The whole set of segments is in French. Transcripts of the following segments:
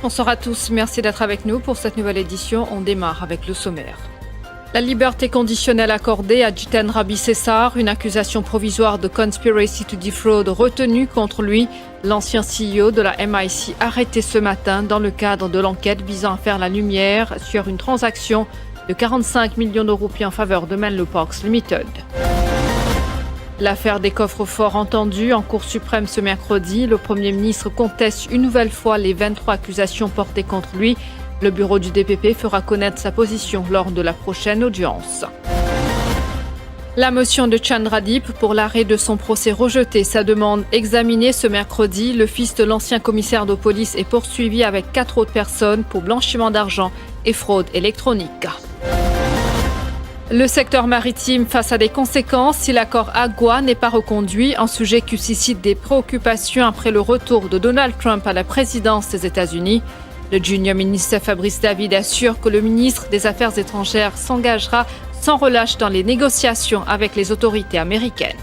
Bonsoir à tous, merci d'être avec nous pour cette nouvelle édition. On démarre avec le sommaire. La liberté conditionnelle accordée à Jiten Rabi Sessar, une accusation provisoire de conspiracy to defraud retenue contre lui, l'ancien CEO de la MIC arrêté ce matin dans le cadre de l'enquête visant à faire la lumière sur une transaction de 45 millions de roupies en faveur de Menlo Parks Limited. L'affaire des coffres-forts entendue en Cour suprême ce mercredi, le Premier ministre conteste une nouvelle fois les 23 accusations portées contre lui. Le bureau du DPP fera connaître sa position lors de la prochaine audience. La motion de Chandradip pour l'arrêt de son procès rejetée, sa demande examinée ce mercredi. Le fils de l'ancien commissaire de police est poursuivi avec 4 autres personnes pour blanchiment d'argent et fraude électronique. Le secteur maritime face à des conséquences si l'accord AGOA n'est pas reconduit, un sujet qui suscite des préoccupations après le retour de Donald Trump à la présidence des États-Unis. Le junior ministre Fabrice David assure que le ministre des Affaires étrangères s'engagera sans relâche dans les négociations avec les autorités américaines.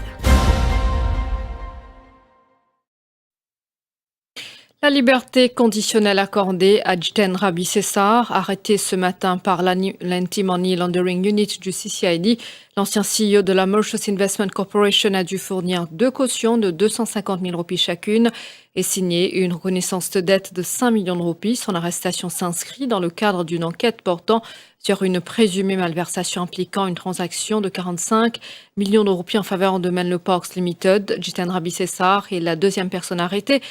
La liberté conditionnelle accordée à Jiten Rabi Sessar, arrêté ce matin par l'Anti-Money Laundering Unit du CCID, l'ancien CEO de la Mauritius Investment Corporation a dû fournir 2 cautions de 250 000 roupies chacune et signer une reconnaissance de dette de 5 millions de roupies. Son arrestation s'inscrit dans le cadre d'une enquête portant sur une présumée malversation impliquant une transaction de 45 millions de roupies en faveur de Menlo Parks Limited. Jiten Rabi Sessar est la deuxième personne arrêtée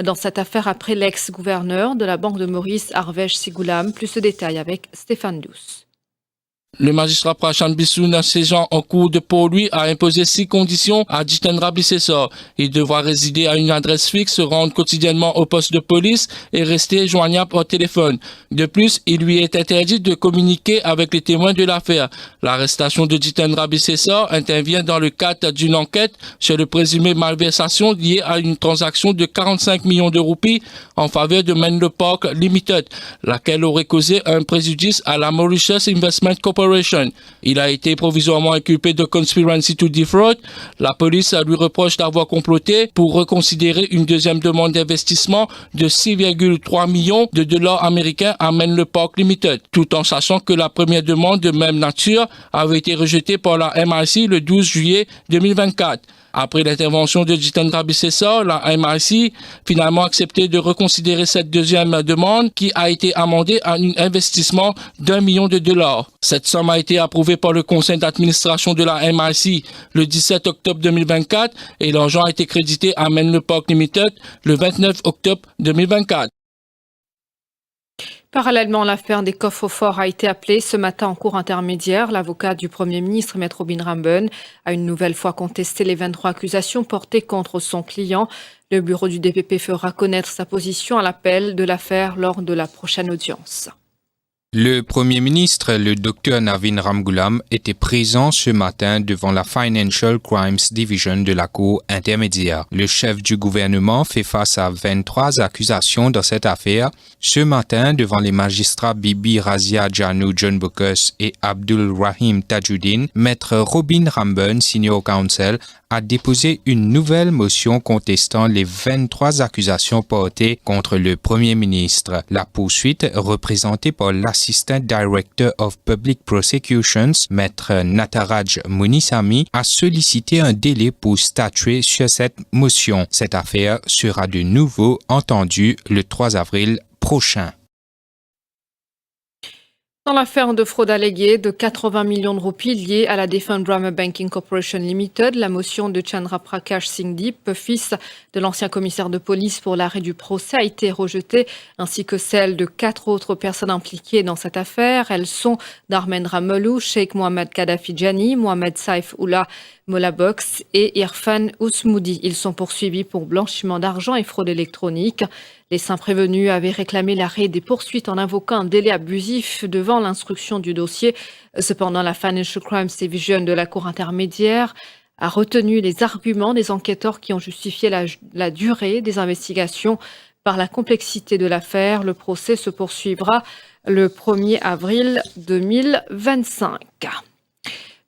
dans cette affaire après l'ex-gouverneur de la Banque de Maurice, Arvesh Sigoulam. Plus de détails avec Stéphane Douce. Le magistrat Prashant Bissoun, ségeant en cours de pour lui, a imposé 6 conditions à Jiten Rabi Sessar. Il devra résider à une adresse fixe, se rendre quotidiennement au poste de police et rester joignable au téléphone. De plus, il lui est interdit de communiquer avec les témoins de l'affaire. L'arrestation de Jiten Rabi Sessar intervient dans le cadre d'une enquête sur le présumé malversation liée à une transaction de 45 millions de roupies en faveur de Menlo Park Limited, laquelle aurait causé un préjudice à la Mauritius Investment Corporation. Il a été provisoirement inculpé de conspiracy to defraud. La police lui reproche d'avoir comploté pour reconsidérer une deuxième demande d'investissement de 6,3 millions de dollars américains à Menlo Park Limited, tout en sachant que la première demande de même nature avait été rejetée par la MIC le 12 juillet 2024. Après l'intervention de Jiten Rabi Sessar, la MIC finalement accepté de reconsidérer cette deuxième demande qui a été amendée à un investissement d'1 million de dollars. Cette somme a été approuvée par le conseil d'administration de la MIC le 17 octobre 2024 et l'argent a été crédité à Menlo Park Limited le 29 octobre 2024. Parallèlement, l'affaire des coffres-forts a été appelée ce matin en cour intermédiaire. L'avocat du Premier ministre, Maître Robin Ramben, a une nouvelle fois contesté les 23 accusations portées contre son client. Le bureau du DPP fera connaître sa position à l'appel de l'affaire lors de la prochaine audience. Le Premier ministre, le Dr Navin Ramgoolam, était présent ce matin devant la Financial Crimes Division de la Cour intermédiaire. Le chef du gouvernement fait face à 23 accusations dans cette affaire. Ce matin, devant les magistrats Bibi Razia Janu John Buckus et Abdul Rahim Tajuddin, Maître Robin Ramben, Senior Counsel, a déposé une nouvelle motion contestant les 23 accusations portées contre le Premier ministre. La poursuite, représentée par l'Assistant Director of Public Prosecutions, Maître Nataraj Munisamy, a sollicité un délai pour statuer sur cette motion. Cette affaire sera de nouveau entendue le 3 avril prochain. Dans l'affaire de fraude alléguée de 80 millions de roupies liée à la défunte Brahma Banking Corporation Limited, la motion de Chandra Prakash Singh Deep, fils de l'ancien commissaire de police pour l'arrêt du procès, a été rejetée, ainsi que celle de 4 autres personnes impliquées dans cette affaire. Elles sont Dharmendra Mollu, Sheikh Mohamed Gaddafi Jani, Mohamed Saif Ullah Molabox et Irfan Ousmoudi. Ils sont poursuivis pour blanchiment d'argent et fraude électronique. Les 5 prévenus avaient réclamé l'arrêt des poursuites en invoquant un délai abusif devant l'instruction du dossier. Cependant, la Financial Crimes Division de la Cour intermédiaire a retenu les arguments des enquêteurs qui ont justifié la durée des investigations par la complexité de l'affaire. Le procès se poursuivra le 1er avril 2025.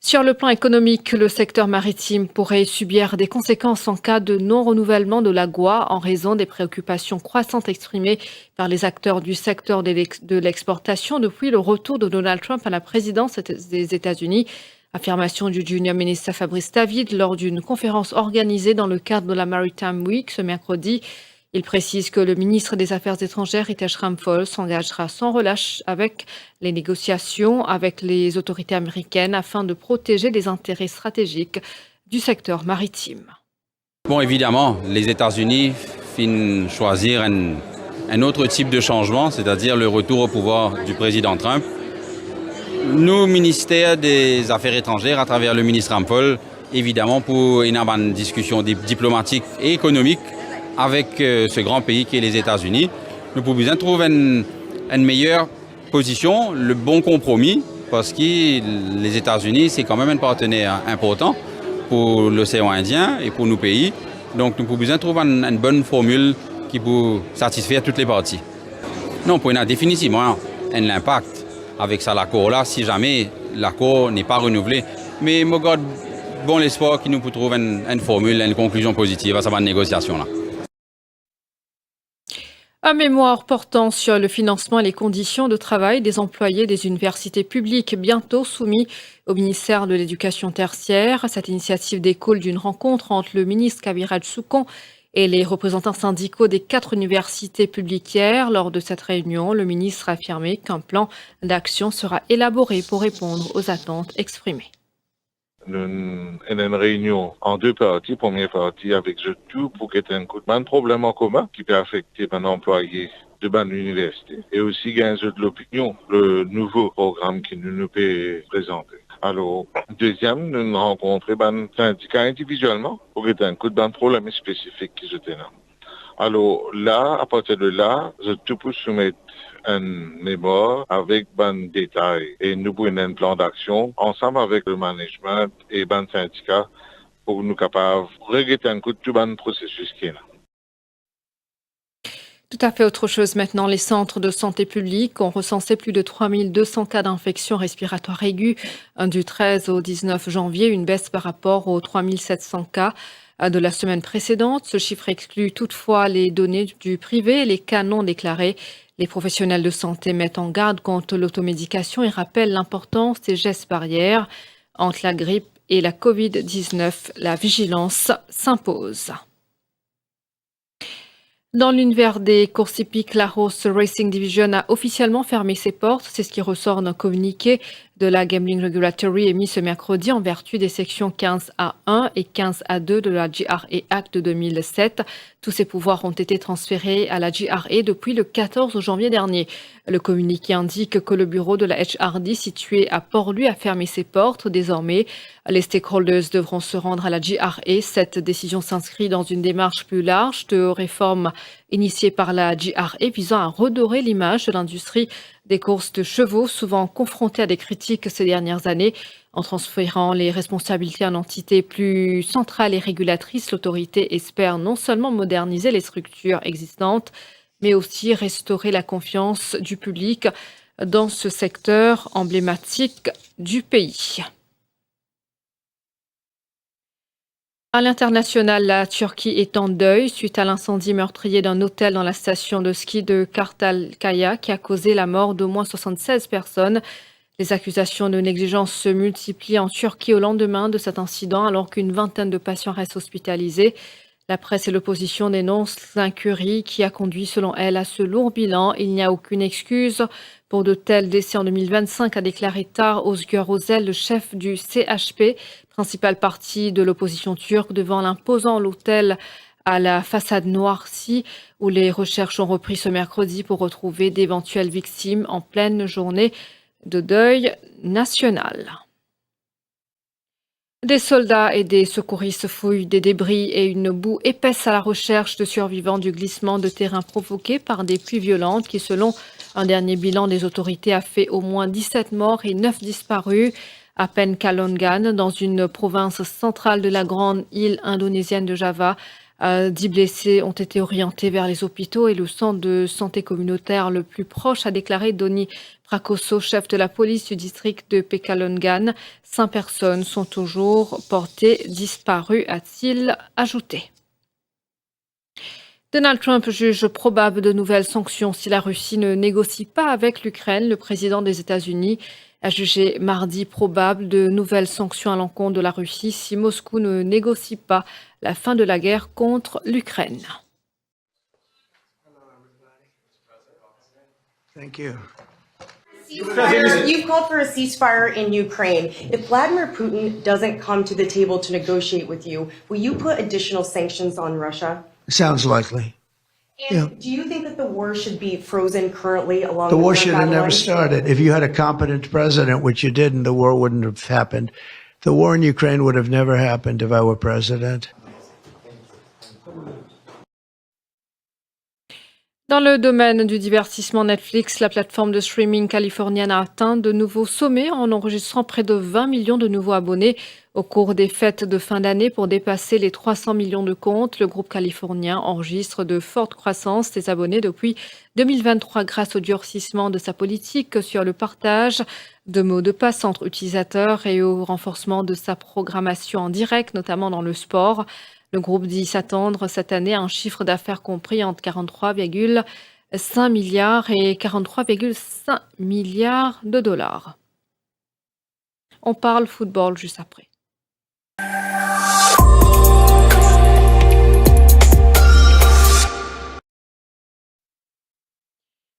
Sur le plan économique, le secteur maritime pourrait subir des conséquences en cas de non-renouvellement de l'AGOA en raison des préoccupations croissantes exprimées par les acteurs du secteur de l'exportation depuis le retour de Donald Trump à la présidence des États-Unis. Affirmation du junior ministre Fabrice David lors d'une conférence organisée dans le cadre de la Maritime Week ce mercredi. Il précise que le ministre des Affaires étrangères, Ritesh Ramphal, s'engagera sans relâche avec les négociations avec les autorités américaines afin de protéger les intérêts stratégiques du secteur maritime. Bon, évidemment, les États-Unis finissent choisir un autre type de changement, c'est-à-dire le retour au pouvoir du président Trump. Nous, ministère des Affaires étrangères, à travers le ministre Ramphal, évidemment, pour une discussion diplomatique et économique avec ce grand pays qui est les États-Unis, nous pouvons trouver une meilleure position, le bon compromis, parce que les États-Unis, c'est quand même un partenaire important pour l'océan Indien et pour nos pays. Donc nous pouvons trouver une bonne formule qui peut satisfaire toutes les parties. Non, pour une définitivement un impact avec ça l'accord-là, si jamais l'accord n'est pas renouvelé. Mais je garde bon l'espoir qu'il nous peut trouver une formule, une conclusion positive à cette négociation-là. Un mémoire portant sur le financement et les conditions de travail des employés des universités publiques, bientôt soumis au ministère de l'Éducation tertiaire. Cette initiative découle d'une rencontre entre le ministre Kaviraj Soukon et les représentants syndicaux des 4 universités publiques hier. Lors de cette réunion, le ministre a affirmé qu'un plan d'action sera élaboré pour répondre aux attentes exprimées. Une réunion en 2 parties. Première partie avec tout pour qu'il y ait un problème en commun qui peut affecter un employé de l'université. Et aussi gagner de l'opinion, le nouveau programme qui nous peut présenter. Alors, deuxième, nous rencontrons les syndicats individuellement pour qu'il y ait un problème spécifique qui se tient. Alors là, à partir de là, je peux soumettre un mémoire avec des détails et nous pouvons un plan d'action ensemble avec le management et les syndicats pour nous capables de regretter un coup de tout le processus qui est là. Tout à fait autre chose maintenant. Les centres de santé publique ont recensé plus de 3200 cas d'infection respiratoire aiguë du 13 au 19 janvier, une baisse par rapport aux 3700 cas de la semaine précédente. Ce chiffre exclut toutefois les données du privé et les cas non déclarés. Les professionnels de santé mettent en garde contre l'automédication et rappellent l'importance des gestes barrières. Entre la grippe et la Covid-19, la vigilance s'impose. Dans l'univers des courses hippiques, la Horse Racing Division a officiellement fermé ses portes. C'est ce qui ressort d'un communiqué de la Gambling Regulatory émis ce mercredi en vertu des sections 15A1 et 15A2 de la GRA Act de 2007. Tous ces pouvoirs ont été transférés à la GRA depuis le 14 janvier dernier. Le communiqué indique que le bureau de la HRD situé à Port-Louis a fermé ses portes. Désormais, les stakeholders devront se rendre à la GRA. Cette décision s'inscrit dans une démarche plus large de réforme initiée par la GRA visant à redorer l'image de l'industrie des courses de chevaux, souvent confrontée à des critiques ces dernières années. En transférant les responsabilités à une entité plus centrale et régulatrice, l'autorité espère non seulement moderniser les structures existantes, mais aussi restaurer la confiance du public dans ce secteur emblématique du pays. À l'international, la Turquie est en deuil suite à l'incendie meurtrier d'un hôtel dans la station de ski de Kartalkaya qui a causé la mort d'au moins 76 personnes. Les accusations de négligence se multiplient en Turquie au lendemain de cet incident alors qu'une vingtaine de patients restent hospitalisés. La presse et l'opposition dénoncent l'incurie qui a conduit selon elle à ce lourd bilan. Il n'y a aucune excuse pour de tels décès en 2025, a déclaré Tar Özgür Özel, le chef du CHP, principal parti de l'opposition turque, devant l'imposant l'hôtel à la façade noircie, où les recherches ont repris ce mercredi pour retrouver d'éventuelles victimes en pleine journée de deuil national. Des soldats et des secouristes fouillent des débris et une boue épaisse à la recherche de survivants du glissement de terrain provoqué par des pluies violentes qui, selon un dernier bilan des autorités, a fait au moins 17 morts et 9 disparus. À Pekalongan, dans une province centrale de la grande île indonésienne de Java, 10 blessés ont été orientés vers les hôpitaux et le centre de santé communautaire le plus proche, a déclaré Donny Prakoso, chef de la police du district de Pekalongan. 5 personnes sont toujours portées disparues, a-t-il ajouté. Donald Trump juge probable de nouvelles sanctions si la Russie ne négocie pas avec l'Ukraine. Le président des États-Unis a jugé mardi probable de nouvelles sanctions à l'encontre de la Russie si Moscou ne négocie pas la fin de la guerre contre l'Ukraine. Thank you. You've called for a ceasefire in Ukraine. If Vladimir Putin doesn't come to the table to negotiate with you, will you put additional sanctions on Russia? Sounds likely. And Yeah. do you think that the war should be frozen currently along The war with should have never lines? started. If you had a competent president, which you didn't, the war wouldn't have happened. The war in Ukraine would have never happened if I were president. Dans le domaine du divertissement, Netflix, la plateforme de streaming californienne, a atteint de nouveaux sommets en enregistrant près de 20 millions de nouveaux abonnés au cours des fêtes de fin d'année. Pour dépasser les 300 millions de comptes, le groupe californien enregistre de fortes croissances des abonnés depuis 2023 grâce au durcissement de sa politique sur le partage de mots de passe entre utilisateurs et au renforcement de sa programmation en direct, notamment dans le sport. Le groupe dit s'attendre cette année à un chiffre d'affaires compris entre 43,5 milliards et 43,5 milliards de dollars. On parle football juste après.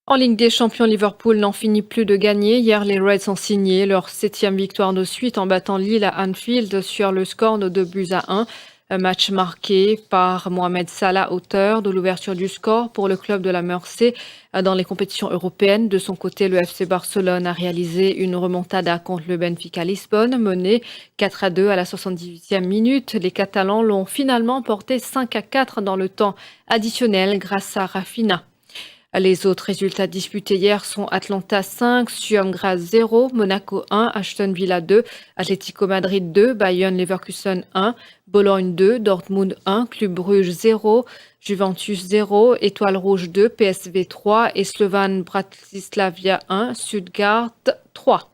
En Ligue des Champions, Liverpool n'en finit plus de gagner. Hier, les Reds ont signé leur 7e victoire de suite en battant Lille à Anfield sur le score de 2-1. Un match marqué par Mohamed Salah, auteur de l'ouverture du score pour le club de la Mersey dans les compétitions européennes. De son côté, le FC Barcelone a réalisé une remontada contre le Benfica Lisbonne, mené 4-2 à la 78e minute. Les Catalans l'ont finalement porté 5-4 dans le temps additionnel grâce à Rafinha. Les autres résultats disputés hier sont Atlanta 5, Sturm Graz 0, Monaco 1, Aston Villa 2, Atlético Madrid 2, Bayern Leverkusen 1, Bologne 2, Dortmund 1, Club Bruges 0, Juventus 0, Étoile Rouge 2, PSV 3 et Slovan Bratislava 1, Stuttgart 3.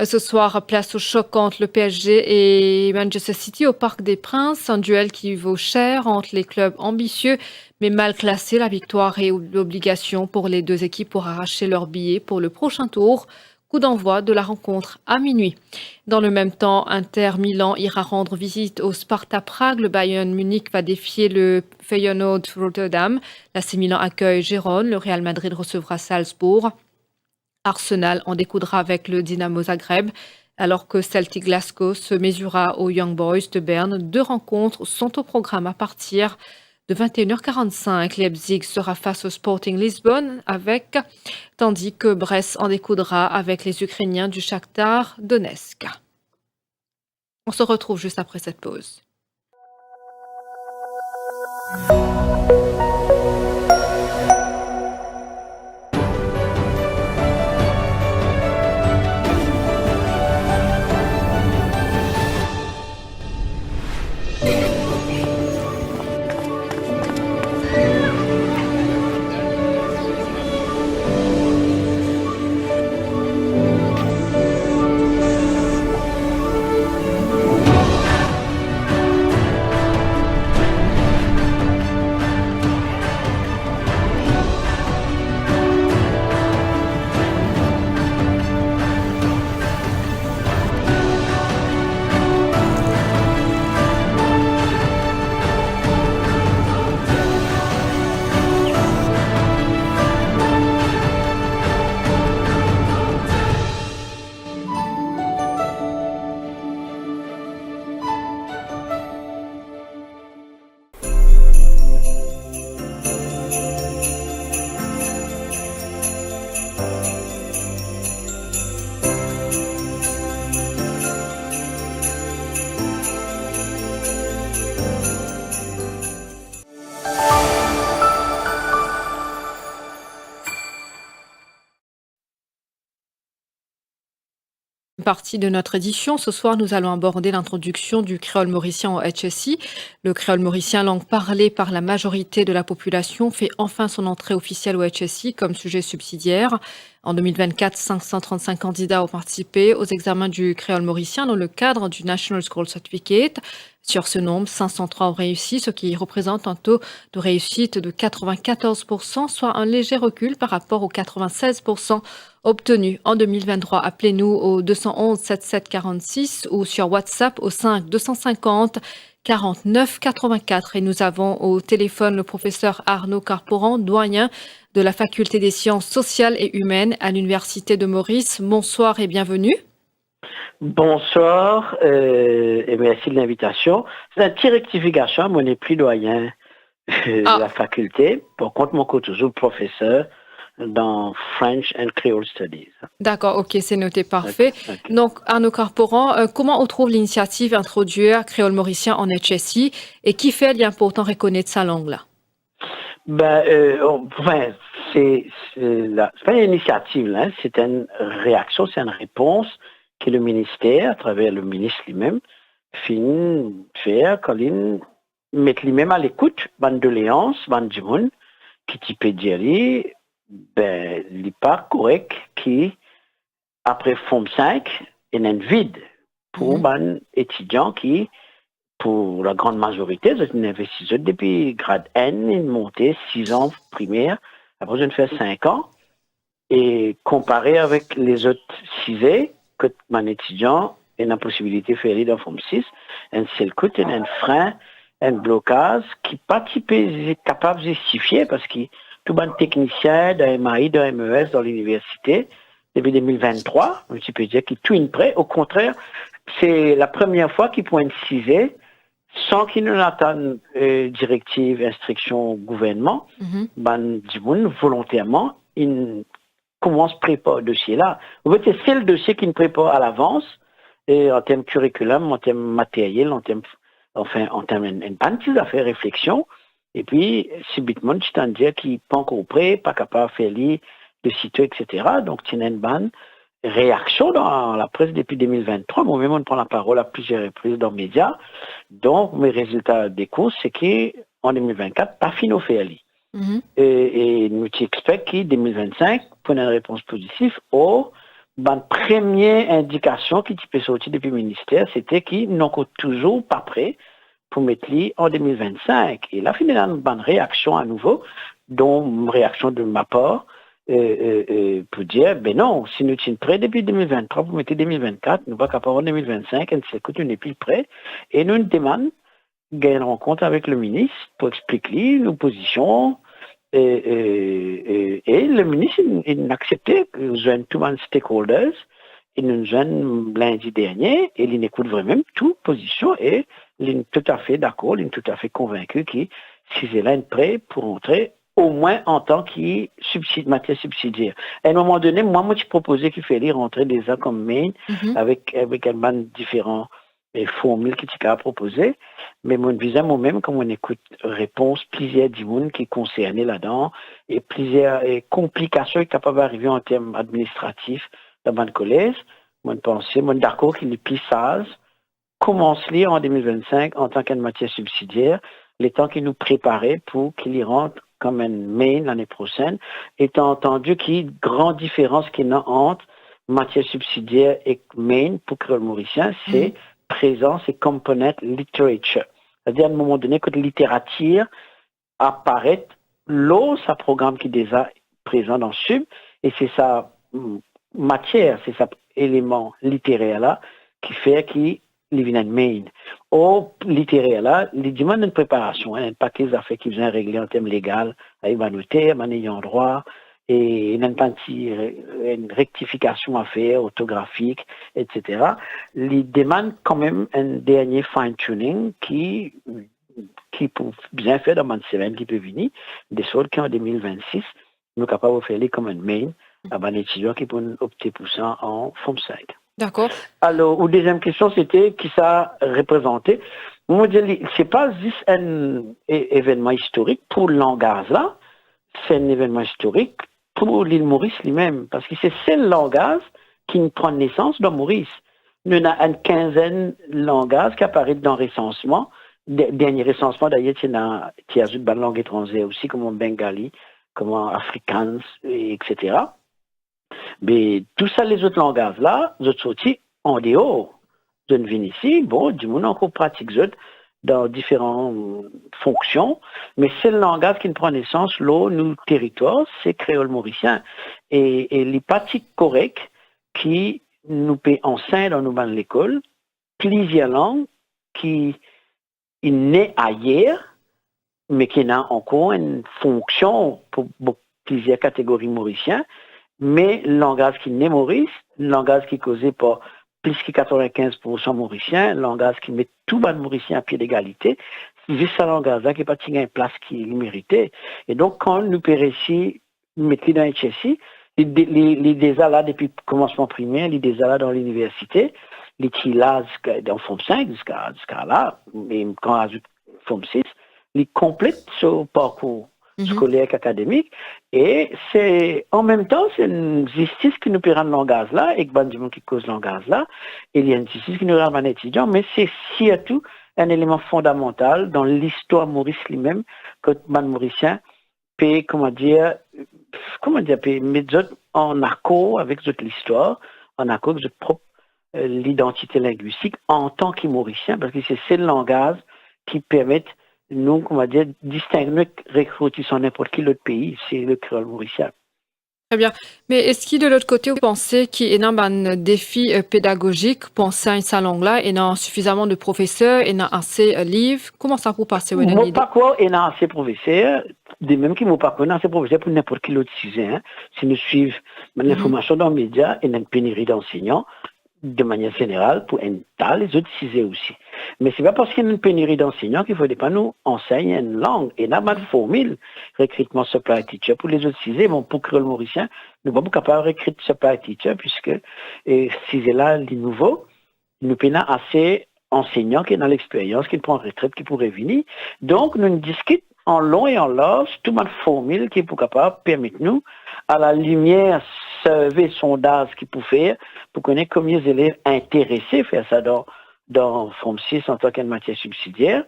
Ce soir, place au choc entre le PSG et Manchester City au Parc des Princes. Un duel qui vaut cher entre les clubs ambitieux mais mal classés. La victoire est l'obligation pour les deux équipes pour arracher leur billet pour le prochain tour. Coup d'envoi de la rencontre à minuit. Dans le même temps, Inter Milan ira rendre visite au Sparta Prague. Le Bayern Munich va défier le Feyenoord Rotterdam. L'AC Milan accueille Gérone. Le Real Madrid recevra Salzbourg. Arsenal en découdra avec le Dynamo Zagreb, alors que Celtic Glasgow se mesurera aux Young Boys de Berne. 2 rencontres sont au programme à partir de 21h45. Leipzig sera face au Sporting Lisbonne tandis que Brest en découdra avec les Ukrainiens du Shakhtar Donetsk. On se retrouve juste après cette pause. partie de notre édition. Ce soir, nous allons aborder l'introduction du créole mauricien au HSI. Le créole mauricien, langue parlée par la majorité de la population, fait enfin son entrée officielle au HSI comme sujet subsidiaire. En 2024, 535 candidats ont participé aux examens du créole mauricien dans le cadre du National School Certificate. Sur ce nombre, 503 ont réussi, ce qui représente un taux de réussite de 94%, soit un léger recul par rapport aux 96% obtenus en 2023. Appelez-nous au 211 77 46 ou sur WhatsApp au 5 250 49 84. Et nous avons au téléphone le professeur Arnaud Carporan, doyen de la Faculté des sciences sociales et humaines à l'Université de Maurice. Bonsoir et bienvenue. Bonsoir et merci de l'invitation. C'est une petite rectification, moi n'est plus doyen de la faculté. Par contre, mon cours toujours professeur dans French and Creole Studies. D'accord, ok, c'est noté, parfait. Okay. Donc, Arnaud Carporan, comment on trouve l'initiative d'introduire créole mauricien en HSI et qui fait l'important reconnaître sa langue-là? C'est pas une initiative, là, c'est une réaction, c'est une réponse que le ministère, à travers le ministre lui-même, finit faire quand il met lui-même à l'écoute, bande doléances, bande du monde, qui type dire il n'est pas correct qui, après Forme 5, il y a un vide pour les étudiants qui, pour la grande majorité, ils ont investi depuis grade N, ils monté 6 ans primaire, après ils ont fait 5 ans, et comparé avec les autres 6 que mon étudiant a la possibilité de faire dans Forme 6, un seul coup, il y a un frein, un blocage qui n'est pas capable de justifier parce que tout le technicien de MAI, de MES dans l'université, depuis 2023, je peux dire qu'il tout est prêt. Au contraire, c'est la première fois qu'il pointe 6 sans qu'il ne attende directive, instruction, gouvernement, du monde, volontairement, il commence à préparer le dossier-là. En fait, c'est le dossier qui nous prépare à l'avance, et en termes curriculum, en termes matériels, en termes une bonne affaire réflexion. Et puis, subitement, tu t'en dis qu'il n'est pas encore prêt, pas capable de faire le site, etc. Donc, tu as une bonne réaction dans la presse depuis 2023. Moi-même, on prend la parole à plusieurs reprises dans les médias. Donc, mes résultats des courses, c'est qu'en 2024, pas fini au faire. Et nous expectons qu'en 2025, pour une réponse positive, la première indication qui peut sortir depuis le ministère, c'était qu'ils n'ont toujours pas prêt pour mettre en 2025. Et là, finalement, une bonne réaction à nouveau, dont une réaction de ma part, pour dire, non, si nous sommes prêts depuis 2023, pour mettre 2024, nous ne sommes pas capables en 2025, et c'est que nous n'est plus prêts. Et nous demandons une rencontre avec le ministre pour expliquer nos positions. Et le ministre, il a accepté que nous avons tous les stakeholders, il nous a lundi dernier, et il écoute vraiment toute position, et il est tout à fait d'accord, il est tout à fait convaincu que si c'est là prêt pour entrer, au moins en tant que matière subsidiaire. À un moment donné, moi, je proposais qu'il fallait rentrer déjà comme main avec un bande différent et formules qui t'ont proposé, mais mon visa moi-même, comme on écoute réponse, plusieurs monde qui est concerné là-dedans, et plusieurs complications qui sont capables d'arriver en termes administratifs dans mon collège, moi, d'accord qu'il est plus sage, commence lire en 2025 en tant qu'une matière subsidiaire, les temps qu'il nous préparait pour qu'il y rentre comme un main l'année prochaine, étant entendu qu'il y a une grande différence qu'il y a entre matière subsidiaire et main pour créole mauricien, c'est présence et component literature. C'est-à-dire, à un moment donné, que la littérature apparaît, sa programme qui est déjà présent dans Sub, et c'est sa matière, c'est sa élément littéraire là, qui fait qu'il vient de main. Au littéraire là, il demande une préparation, un paquet d'affaires qui vient régler en termes légaux, avec un notaire, un ayant droit, et une rectification à faire, orthographique, etc. Il demande quand même un dernier fine-tuning qui peut bien faire dans une semaine qui peut venir, de sorte qu'en 2026, nous sommes capables de faire comme un main à un étudiant qui peut opter pour ça en Forme 5. D'accord. Alors, la deuxième question, c'était qui ça représentait. Moi, je dis, c'est pas juste un événement historique pour le langage là, c'est un événement historique pour l'île Maurice lui-même, parce que c'est le langage qui prend naissance dans Maurice. Nous avons une quinzaine de langages qui apparaissent dans le recensement. Dernier recensement, d'ailleurs, il y a une langue étrangère aussi, comme en bengali, comme en afrikaans, etc. Mais tout ça, les autres langages-là, ils sont sortis en dehors. Ils viennent ici, bon, du monde encore pratique dans différentes fonctions, mais c'est le langage qui prend naissance, là, nous, territoire, c'est créole mauricien. Et les pratiques correctes qui nous paient enseigner dans nos bancs de l'école, plusieurs langues qui naissent ailleurs, mais qui n'ont encore une fonction pour plusieurs catégories mauriciennes, mais le langage qui naît Maurice, le langage qui est causé par plus que 95% mauriciens, le langage qui met tout le monde mauricien à pied d'égalité, c'est juste ce langage-là qui n'a pas une place qu'il méritait. Et donc, quand nous réussissons à mettre dans HSI, les déjà là depuis le commencement primaire, les déjà là dans l'université, les qui là dans Forme 5 jusqu'à là, et quand on ajoute Forme 6, les complètent ce parcours scolaire académique, et c'est en même temps c'est une justice qui nous paiera le langage là et que du monde qui cause le langage là, et il y a une justice qui nous rend un étudiant, mais c'est surtout un élément fondamental dans l'histoire Maurice lui-même que le mauricien peut mettre en accord avec l'histoire, en accord avec propre l'identité linguistique en tant que mauricien, parce que c'est le langage qui permet nous, distinguer recruter sur n'importe quel autre pays, c'est le créole mauricien. Très bien. Mais est-ce que de l'autre côté, vous pensez qu'il y a un défi pédagogique pour enseigner sa langue-là, et non suffisamment de professeurs, et non assez de livres? Comment ça peut passer? Moi, pas quoi, et non assez de professeurs, de même qui m'ont pas connu assez de professeurs pour n'importe quel autre sujet. Hein. Si nous suivons l'information dans les médias, il y a une pénurie d'enseignants, de manière générale, pour un tas les autres sujets aussi. Mais c'est pas parce qu'il y a une pénurie d'enseignants qu'il ne faudrait pas nous enseigner une langue. Et n'a pas de formule, recrutement supply teacher pour les autres sujets. Bon, pour créole mauricien, nous ne sommes pas capables de recruter supply teacher puisque sujets-là, les nouveaux, nous avons assez enseignants qui ont l'expérience, qui prennent retraite, qui pourraient venir. Donc, nous discutons en long et en large, toute une formule qui est pour capable permettre nous, à la lumière, surveiller sondage qu'il peut faire, pour connaître combien d'élèves intéressés à faire ça dans Forme 6 en tant qu'une matière subsidiaire.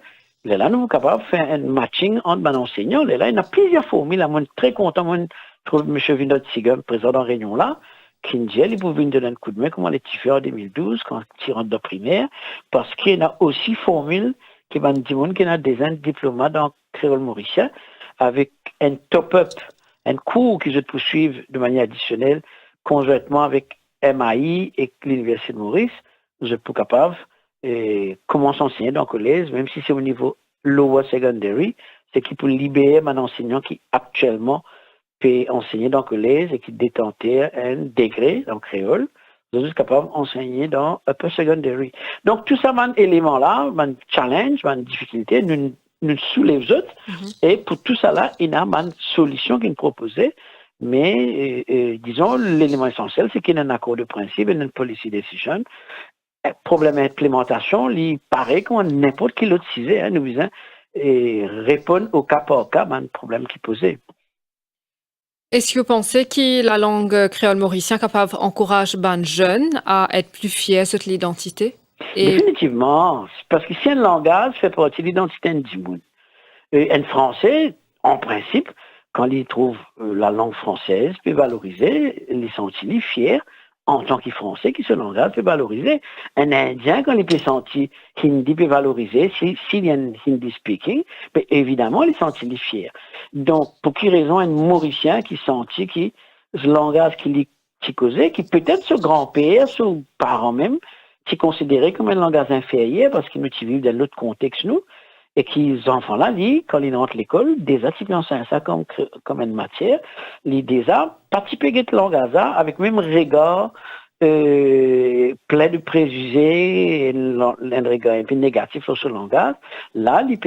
Là, nous sommes capables de faire un matching entre les enseignants. Là, il y a plusieurs formules. Je suis très content. Je trouve M. Vinod Sigam, président de la réunion là, qui dit qu'il peut venir donner un coup de main, comme on l'a fait en 2012, quand il rentre dans la primaire, parce qu'il y a aussi formule qui va nous dire qu'il y a des diplômes dans créole mauricien, avec un top-up, un cours qui se poursuivent de manière additionnelle, conjointement avec MAI et l'Université de Maurice, nous sommes capables de commencer à enseigner dans le collège, même si c'est au niveau lower secondary, c'est qui peut libérer un enseignant qui actuellement peut enseigner dans le collège et qui détentait un degré dans le créole, nous sommes capables d'enseigner dans upper secondary. Donc tout ça, un élément-là, un challenge, une difficulté, nous soulève les autres, et pour tout ça là, il y a une solution qui est proposée, mais disons, l'élément essentiel, c'est qu'il y a un accord de principe et une policy decision. Problème d'implémentation, il paraît qu'on n'importe quel autre sujet, hein, nous visons répondre au cas par cas à un problème qui est posé. Est-ce que vous pensez que la langue créole mauricien capable d'encourager les jeunes à être plus fiers de l'identité? Définitivement, parce que si un langage fait partie de l'identité du monde, un Français, en principe, quand il trouve la langue française, peut valoriser, il se sentit fier en tant que Français, qui ce langage peut valoriser. Un Indien, quand il peut sentir Hindi, peut valoriser, s'il y a un Hindi speaking, mais évidemment, il se sentit fier. Donc, pour quelle raison un Mauricien qui sentit que ce langage qu'il causait, qui peut-être ce grand-père, ce parent même, qui est considéré comme un langage inférieur parce qu'ils nous vivent dans l'autre contexte, nous, et qui, ces enfants-là, quand ils rentrent à l'école, déjà, ils enseignent ça comme une matière, ils déjà participent à ce langage-là avec même regard plein de préjugés, un regard un peu négatif sur ce langage. Là, il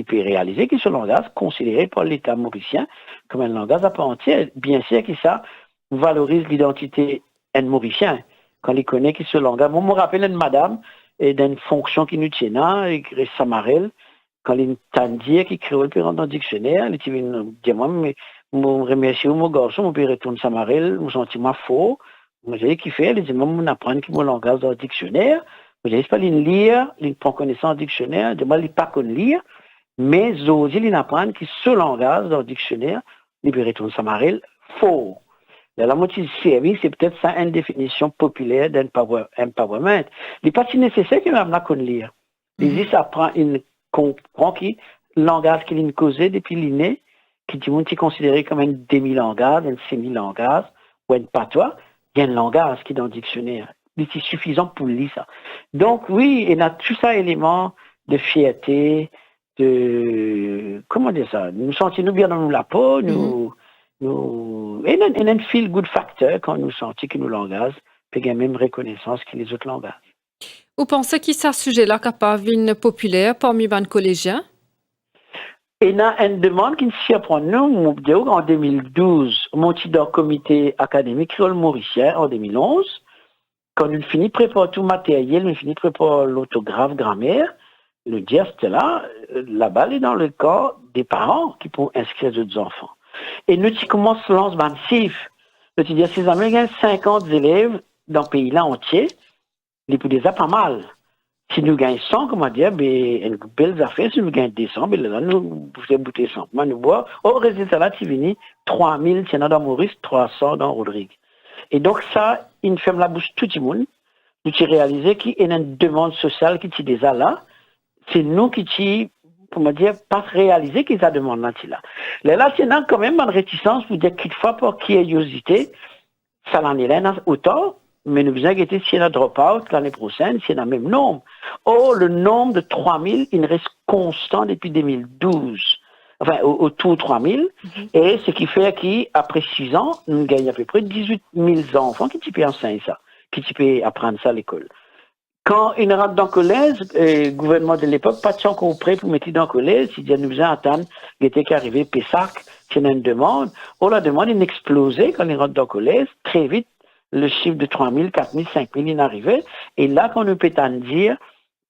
peut réaliser que ce langage est considéré par l'État mauricien comme un langage à part entière. Bien sûr que ça valorise l'identité d'un mauricien. Quand il connaît que ce langage, moi, je me rappelle une madame d'une fonction qui nous tient, Samarel, quand il t'a dit qu'il créole peut rentrer dans le dictionnaire, il dit, moi, mais je remercie mon garçon, je peux retourner Samarel, je me sens faux, Moi, j'ai qui fait, les gens on apprend qui mon langage dans le dictionnaire. Moi, j'ai pas lire, ils prennent connaissance du dictionnaire, de moi, ils pas qu'on lire, mais aussi, ils apprennent qui ce langage dans le dictionnaire, ils retournent ça marel, faux. La moitié du service, c'est peut-être ça une définition populaire d'empowerment. Il n'est pas si nécessaire que même là qu'on lire. Il dit ça prend une comprend qui langage qu'il a causé depuis l'inné, qui dit monde qui est considéré comme un demi-langage, un semi-langage ou un patois. Il y a un langage qui est dans le dictionnaire. C'est suffisant pour lire ça. Donc oui, il y a tout ça élément de fierté, de comment dire ça. Nous sentons bien dans la peau, et un feel good factor quand nous sentons que nos langages peuvent la même reconnaissance que les autres langages. Vous pensez que ce sujet-là est capable d'être populaire parmi les collégiens? Il y a une demande qui se fait pour nous. En 2012, mon petit dans le comité académique créole mauricien en 2011, quand nous finissons de préparer tout le matériel, nous finissons de préparer l'autographe, grammaire, le dire c'était la balle est dans le corps des parents qui peuvent inscrire d'autres enfants. Et nous commençons à lancer massif. Nous disons, si nous avons 50 élèves dans le pays-là entier, les pour déjà pas mal. Si nous gagnons 100, comment dire, une belle affaire, si nous gagnons 200, là, nous pouvons bouter 100. Moi, nous bois, au résultat là, tu viens 3000, c'est dans Maurice, 300 dans Rodrigue. Et donc, ça, il ferme la bouche tout le monde. Nous avons réalisé qu'il y a une demande sociale qui est déjà là. C'est nous qui comment dire, pas réaliser qu'ils a demandé là. Là, c'est quand même une réticence pour dire qu'il faut pour curiosité, ça l'en est là autant, mais nous besoin guetter s'il y a un drop-out l'année prochaine, s'il y a le même nombre. Or, le nombre de 3000, il reste constant depuis 2012. Enfin, autour de 3000. Et ce qui fait qu'après 6 ans, nous gagnons à peu près 18 000 enfants qui peuvent enseigner ça, qui peuvent apprendre ça à l'école. Quand il rentre dans le collège, le gouvernement de l'époque, pas de encore prêt pour mettre dans le collège, il dit, nous besoin attendre, il était qu'arrivé Pessac, c'est une demande. La demande, il explosait quand il rentre dans le collège, très vite, le chiffre de 3 000, 4 000, 5 000, il arrivait. Et là, quand on peut dire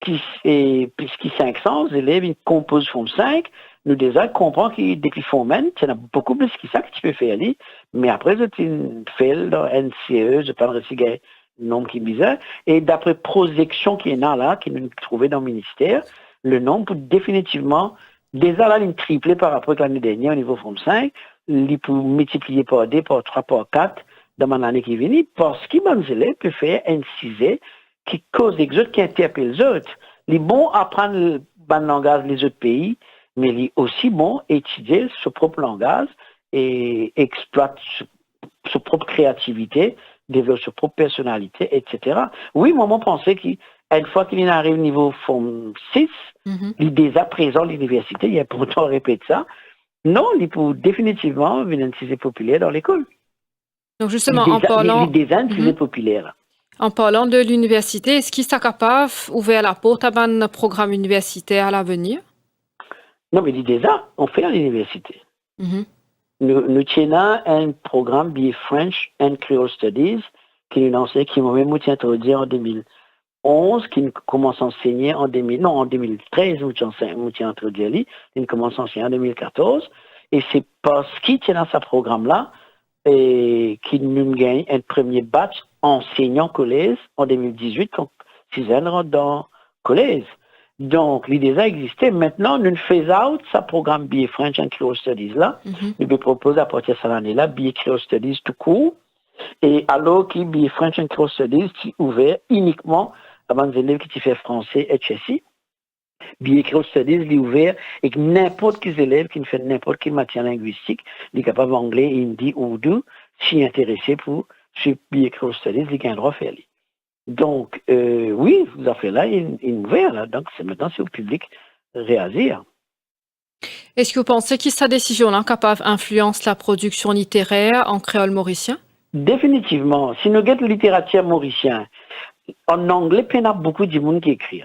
puisqu'il 500 élèves, ils composent Forme 5, nous déjà comprend que depuis Forme N, il y en a beaucoup plus que ça que tu peux faire aller. Mais après, tu fais dans NCE, je parle de nombre qui est bizarre. Et d'après projection qui est là, qui nous trouvait dans le ministère, le nombre peut définitivement, déjà là, il triplé par rapport à l'année dernière au niveau Forme 5, il peut multiplier par 2, par 3, par 4 dans l'année qui vient, parce que les élèves peuvent faire un CISE qui cause les autres, qui interpelle les autres. Il est bon apprendre le langage des autres pays, mais il est aussi bon étudier son propre langage et exploiter sa propre créativité, développer sa propre personnalité, etc. Oui, moi, je pensais qu'une fois qu'il arrive au niveau Forme 6, il est déjà présent à l'université, il y a pourtant répété ça. Non, il peut définitivement venir un CISE populaire dans l'école. Donc justement, en parlant en parlant de l'université, est-ce qu'il est capable d'ouvrir la porte à un programme universitaire à l'avenir? Non, mais déjà, on fait à l'université. Nous tenons un programme BA French and Creole Studies qui nous enseigne, qui m'a même introduit en 2011, qui commence à enseigner en 2013, nous introduit, il commence à enseigner en 2014, et c'est parce qu'il tient dans ce programme-là et qui nous gagne un premier batch enseignant collège en 2018 quand Suzanne rentre dans collège. Donc, l'idée a existé. Maintenant, nous faisons out ce programme BA French and Creole Studies là. Nous lui proposons à partir de cette année-là BA Creole Studies tout court. Et alors que BA French and Creole Studies est ouvert uniquement à des élèves qui font français et HSI. BA Creole Studies est ouvert et que n'importe quel élève qui fait n'importe quelle matière linguistique, il est capable d'anglais, hindi ou urdu, s'y intéresser pour suivre BA Creole Studies, il a un droit à faire. Donc, oui, vous avez fait là une ouverte, là. Donc, maintenant, c'est au public de réagir. Est-ce que vous pensez que cette décision-là est capable d'influencer la production littéraire en créole mauricien? Définitivement. Si nous regardons la littérature mauricienne, en anglais, il y a beaucoup de monde qui écrit.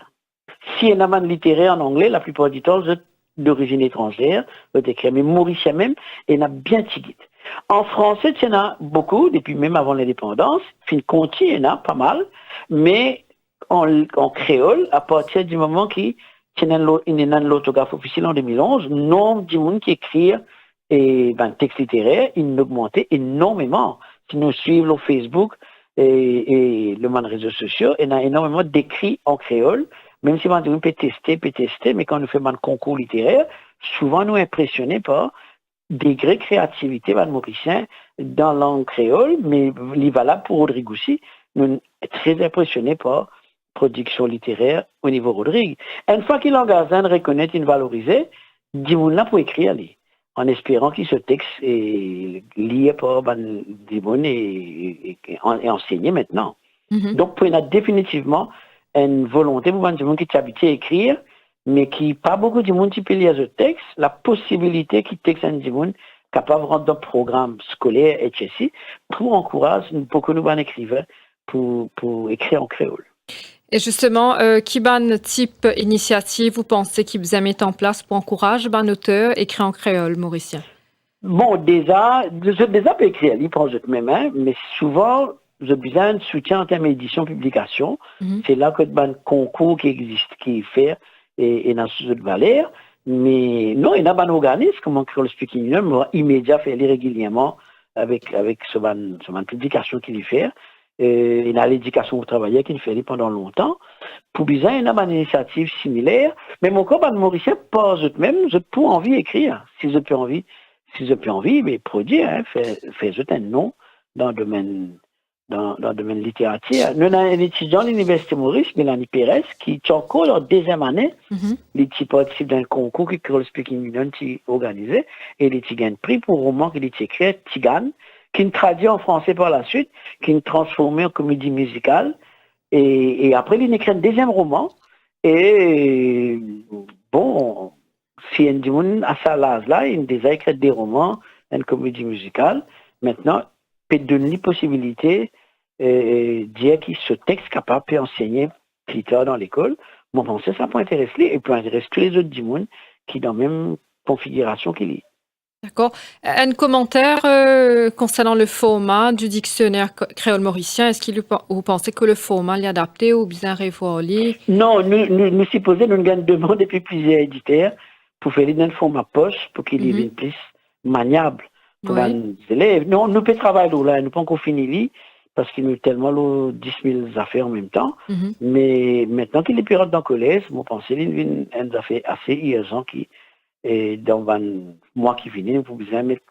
Si il y a un littéraire en anglais, la plupart du temps, c'est d'origine étrangère, mais mauricien même, il y en a bien tigit. En français, il y en a beaucoup, depuis même avant l'indépendance. Fin Conti, il y en a pas mal. Mais en créole, à partir du moment qu'il y a l'autographe officiel en 2011, le nombre de monde qui écrit texte littéraire, il a augmenté énormément. Si nous suivons le Facebook et le monde réseaux sociaux, il y a énormément d'écrits en créole, même si on peut tester, mais quand on fait un concours littéraire, souvent nous impressionnés par degré de créativité de Mauricien dans la langue créole, mais il est valable pour Rodrigue aussi. Nous sommes très impressionnés par production littéraire au niveau Rodrigue. Une fois qu'il engage à reconnaître et valoriser, dis-moi là pour écrire, en espérant que ce texte est lié par Dimon et enseigné maintenant. Donc, pour y a définitivement une volonté pour les gens qui t'habitent à écrire, mais qui pas beaucoup de monde qui peut lire ce texte, la possibilité qu'il texte un monde capable de rentrer dans le programme scolaire etc. pour encourager beaucoup de bons écrivains pour écrire en créole. Et justement, quelle type d'initiative vous pensez qu'ils vous mettre en place pour encourager un auteur à écrire en créole mauricien? Bon, déjà peut écrire, il prend même, hein, mais souvent, j'ai besoin de soutien en termes d'édition, publication. C'est là que le concours qui existe, qui fait, et dans ce de valeur. Mais non, il y a un organisme, comme on Creole Speaking Union, immédiat fait régulièrement avec ce publication qu'il fait. Il y a l'éducation au travail qu'il fait pendant longtemps. Pour bizarre, il y a une initiative similaire. Mais mon corps, Mauricien, pas eux-mêmes, je peux envie d'écrire. Si je peux envie, mais produire, hein, faire un nom dans le domaine littérature. Nous avons un étudiant de l'Université Maurice, Mélanie Pérez, qui est encore en deuxième année. Il participe d'un concours que Creole Speaking Union a organisé. Et il a gagné un prix pour un roman qu'il a écrit, Tigane, qui est traduit en français par la suite, qui est transformé en comédie musicale. Et après, il a écrit un deuxième roman. Et bon, si un monde à sa âge-là, il a déjà écrit des romans, une comédie musicale. Maintenant, peut donner la possibilité de dire que ce texte capable peut enseigner plus tard dans l'école. Bon, pensez ça peut intéresser et peut intéresser tous les autres du monde qui sont dans la même configuration qu'il est. D'accord. Un commentaire concernant le format du dictionnaire créole mauricien. Est-ce que vous pensez que le format est adapté ou bien revoir? Non, nous supposons nous avons demandé depuis plusieurs éditeurs pour faire un format poche pour qu'il devienne plus maniable pour les élèves. Non, nous pouvons travailler là, nous pas encore fini parce qu'il nous a tellement 10 000 affaires en même temps. Mais maintenant qu'il est période dans le collège, je pense qu'il y a une affaire assez urgente qui et dans le mois qui vient, nous pouvons mettre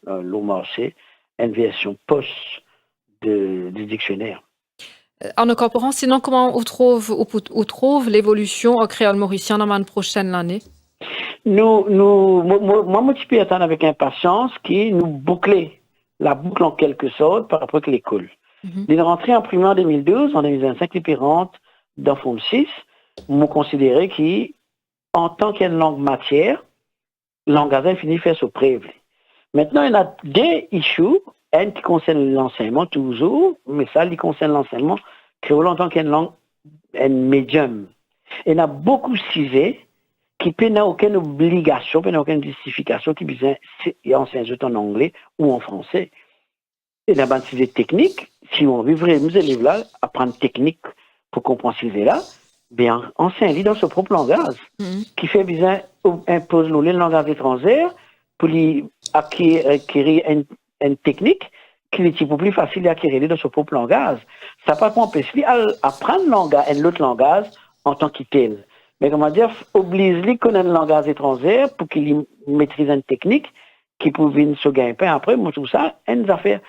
au marché une version poche du dictionnaire. En incorporant, sinon, comment on trouve l'évolution au créole mauricien dans la prochaine année? Moi, je peux attendre avec impatience qui nous boucler la boucle en quelque sorte par rapport à l'école. Il est rentré en primaire en 2012, en 2025, les rentre dans Forme 6, m'ont considéré qu'en tant qu'une langue matière, l'engagement finit faire ce prévu. Maintenant, il y a deux issues, une qui concerne l'enseignement toujours, mais ça, qui concerne l'enseignement créole en tant qu'une langue, un médium. Il y a beaucoup de sujets qui n'ont aucune obligation, aucune justification qui besoin d'enseigner en anglais ou en français. Il y a des sujets techniques, si on veut vraiment les élèves-là apprendre technique pour comprendre ces sujets-là, bien, enseigne dans ce propre langage, qui fait besoin impose nous le langage étranger pour lui acquérir une technique qui est beaucoup plus facile d'acquérir dans son propre langage. Ça pas empêcher à apprendre un autre langage en tant que tel. Mais comment dire, oblige-lui à connaître un langage étranger pour qu'il maîtrise une technique qui pouvait se gagner après. Moi, tout ça, une affaire.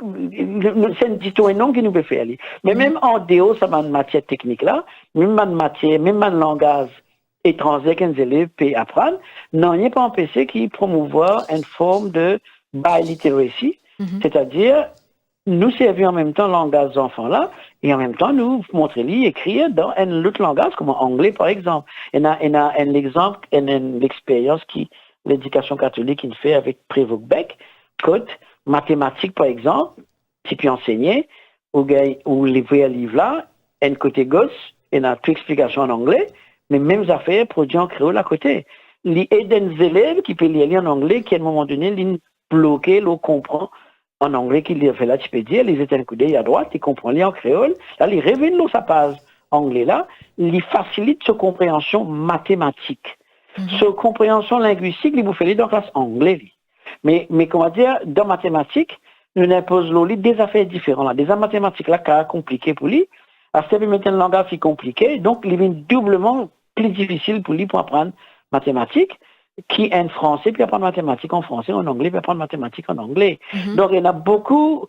C'est un dito énorme qui nous peut faire. Mais même en dehors, ça va une matière technique là, même une matière, même un langage étranger qu'un élève peut apprendre, non, il n'est pas empêché qu'il promouvoir une forme de biliteracy, c'est-à-dire nous servir en même temps le langage des enfants là, et en même temps nous montrer lui écrire dans un autre langage, comme en anglais par exemple. Il y a un exemple, l'expérience qui l'éducation catholique il fait avec Prévost Beck, code mathématiques par exemple, si puis enseigner, ou les vrais livres là, un côté gauche, il y a toute explication en anglais, mais mêmes affaires produits en créole à côté. Il y a des élèves qui peuvent lire en anglais, qui à un moment donné, ils bloquent, ils comprennent en anglais qu'il fait là, tu peux dire, ils étaient un coup d'œil à droite, ils comprennent en créole, là, ils reviennent dans sa page anglais là, ils facilitent sa compréhension mathématique. Sa compréhension linguistique, ils vous font dans la classe anglais. Mais comment dire, dans mathématiques, nous imposons des affaires différentes, là, des mathématiques là, qui sont compliquées pour lui. À ce moment, un langage qui est compliqué, donc il est doublement plus difficile pour lui pour apprendre mathématiques, qui est en français, puis apprendre mathématiques en français, en anglais, puis apprendre mathématiques en anglais. Donc il y en a beaucoup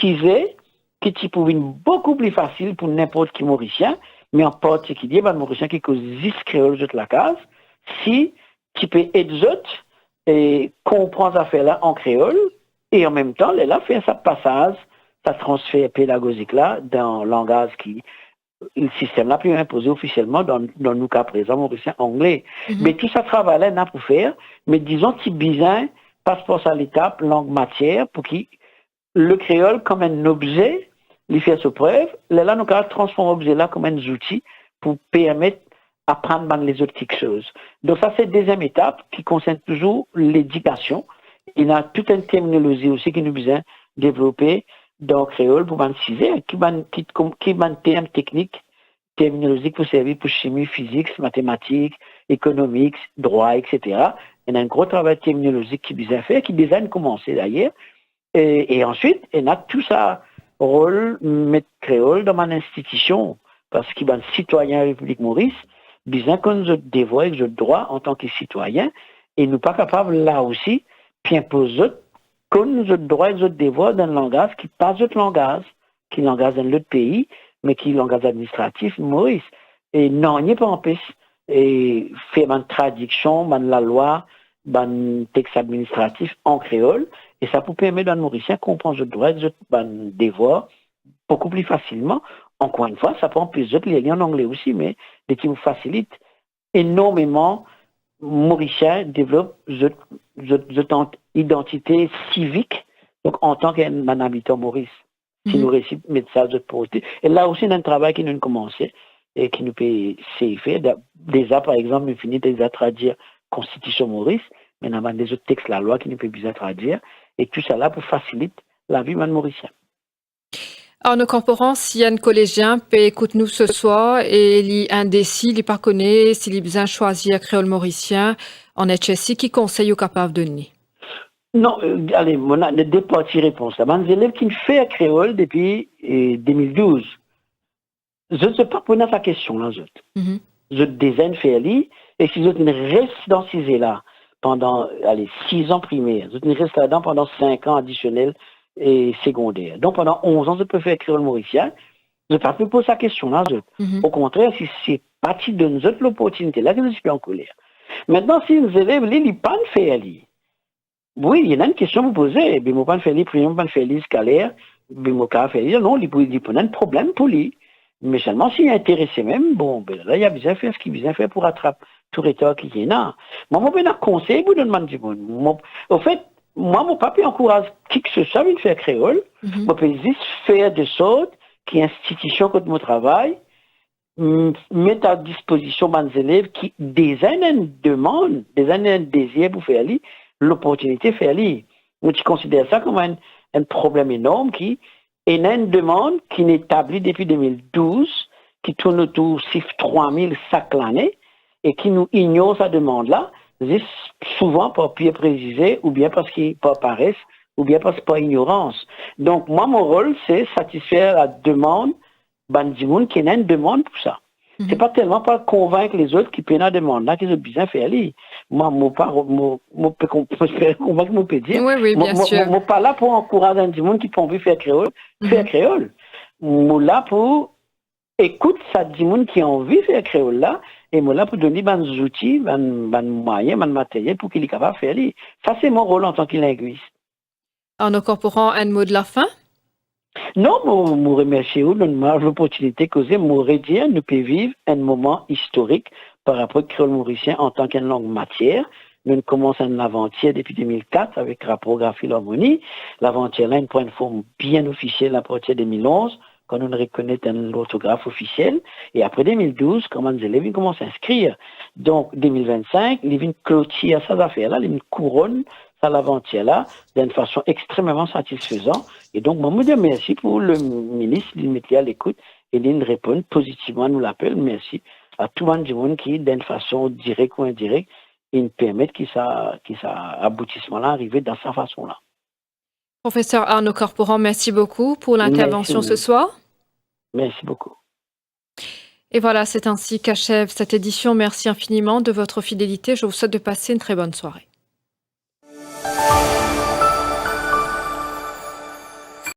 cisés qui trouvent beaucoup plus facile pour n'importe qui mauricien, mais en particulier, les mauriciens qui causent 10 créoles de la case, si tu peux aider et comprendre ces affaires-là en créole, et en même temps, là, faire sa passage, sa transfert pédagogique là, dans le langage qui, le système là, plus imposé officiellement dans nos cas présents, mauricien anglais. Mais tout ça travail-là, n'a pour faire, mais disons, tu besoin, passe à l'étape, langue matière, pour que le créole, comme un objet, lui fait sa preuve, là, nous avons transformé l'objet là comme un outil pour permettre d'apprendre les autres quelque chose. Donc ça, c'est la deuxième étape qui concerne toujours l'éducation. Il y a toute une terminologie aussi qui nous besoin développer dans le créole pour ciser, qui est terme technique, terminologique pour servir pour chimie, physique, mathématiques, économique, droit, etc. Il y a un gros travail terminologique qui besoin faire, qui déjà commencé d'ailleurs. Et ensuite, il y a tout ça rôle mettre créole dans mon institution parce qu'il y a un citoyen de la République Maurice, besoin qu'on nous devoirs et nos droits en tant que citoyen et nous pas capables là aussi puis imposer qu'on nous droits et nos devoirs dans un langage qui pas notre langage, qui est langage dans l'autre pays, mais qui est langage administratif Maurice. Et non, il n'y a pas en plus. Et faire une traduction, la loi, un texte administratif en créole, et ça peut permettre à Mauricien comprendre les droits et les devoirs beaucoup plus facilement. Encore une fois, ça prend plus de liens en anglais aussi, mais qui vous facilite énormément. Mauricien développe une identité civique, donc en tant qu'un habitant Maurice. Si nous réussissons à mettre ça de côté. Et là aussi, il y a un travail qui nous a commencé et qui nous peut faire. Déjà, par exemple, nous finissons déjà traduire Constitution Maurice, mais nous avons des autres textes, la loi qui nous peut bien traduire, et tout ça là pour faciliter la vie de Mauricien. Arnaud Camporan, si un collégien peut écouter nous ce soir et il est indécis, il n'est pas connaît, s'il a besoin de choisir créole mauricien, en HSI, qui conseille ou capable de donner? Non, allez, on a deux parties réponses. Les élèves qui fait créole depuis 2012, je ne sais pas poser la question là, je design faire et si je reste dans ces là pendant 6 ans primaires, je reste là-dedans pendant 5 ans additionnels et secondaires. Donc pendant 11 ans, je peux faire créole mauricien. Je ne peux pas me poser la question là. Au contraire, si c'est parti de nous autres l'opportunité là que je suis en colère. Maintenant, si les élèves ne pas faire oui, il y a une question à vous poser. Je ne pas faire les primaires, je ne pas faire les scalaires, je ne pas faire les non, il y a un problème pour lui. Mais seulement s'il est intéressé même, bon, ben là, il y a besoin de faire ce qu'il a besoin de faire pour attraper tout retard qu'il y a. Moi, je vais conseiller pour demander du monde. Au fait, moi, mon papa encourage qui que ce soit de faire créole. Je peux juste faire de sorte qu'il y ait une institution contre mon travail, mettre à disposition mes élèves qui déjà une demande, déjà un désir pour faire l'opportunité de faire Moi, je considère ça comme un problème énorme qui est une demande qui est établie depuis 2012, qui tourne autour de 3000 chaque année et qui nous ignore sa demande-là, souvent par pied précisé ou bien parce qu'il pas paresse ou bien parce que par ignorance. Donc, moi, mon rôle, c'est satisfaire la demande du monde qui a une demande pour ça. C'est pas tellement pas convaincre les autres qui peuvent la demande là qu'ils ont besoin de faire moi peux convaincre mon pédier. Oui, bien sûr. Moi pas là pour encourager du monde qui peut envie faire créole, faire créole. Moi là pour écoute ça du monde qui a envie de faire créole là et moi là pour donner des outils, des moyens, des matériels pour qu'il est capable de faire ça c'est mon rôle en tant que linguiste. Arnaud Camporan, un mot de la fin? Non, je remercie vous de l'opportunité que vous m'aurez dit, nous pouvons vivre un moment historique par rapport au créole mauricien en tant qu'une langue matière. Nous commençons une aventure depuis 2004 avec rapport à Philharmonie. L'aventure là, prend une forme bien officielle à partir de 2011, quand on reconnaît un orthographe officiel. Et après 2012, quand les élèves commencent à s'inscrire. Donc, 2025, ils viennent clôturer ces affaires-là, ils viennent couronner à l'aventure-là d'une façon extrêmement satisfaisante. Et donc, moi, je dis merci pour le ministre, il m'était à l'écoute et il répond positivement, nous l'appelle. Merci à tout le monde qui, d'une façon directe ou indirecte, il permet que ça aboutissement-là arrive dans sa façon-là. Professeur Arnaud Corporan, merci beaucoup pour l'intervention ce soir. Merci beaucoup. Et voilà, c'est ainsi qu'achève cette édition. Merci infiniment de votre fidélité. Je vous souhaite de passer une très bonne soirée.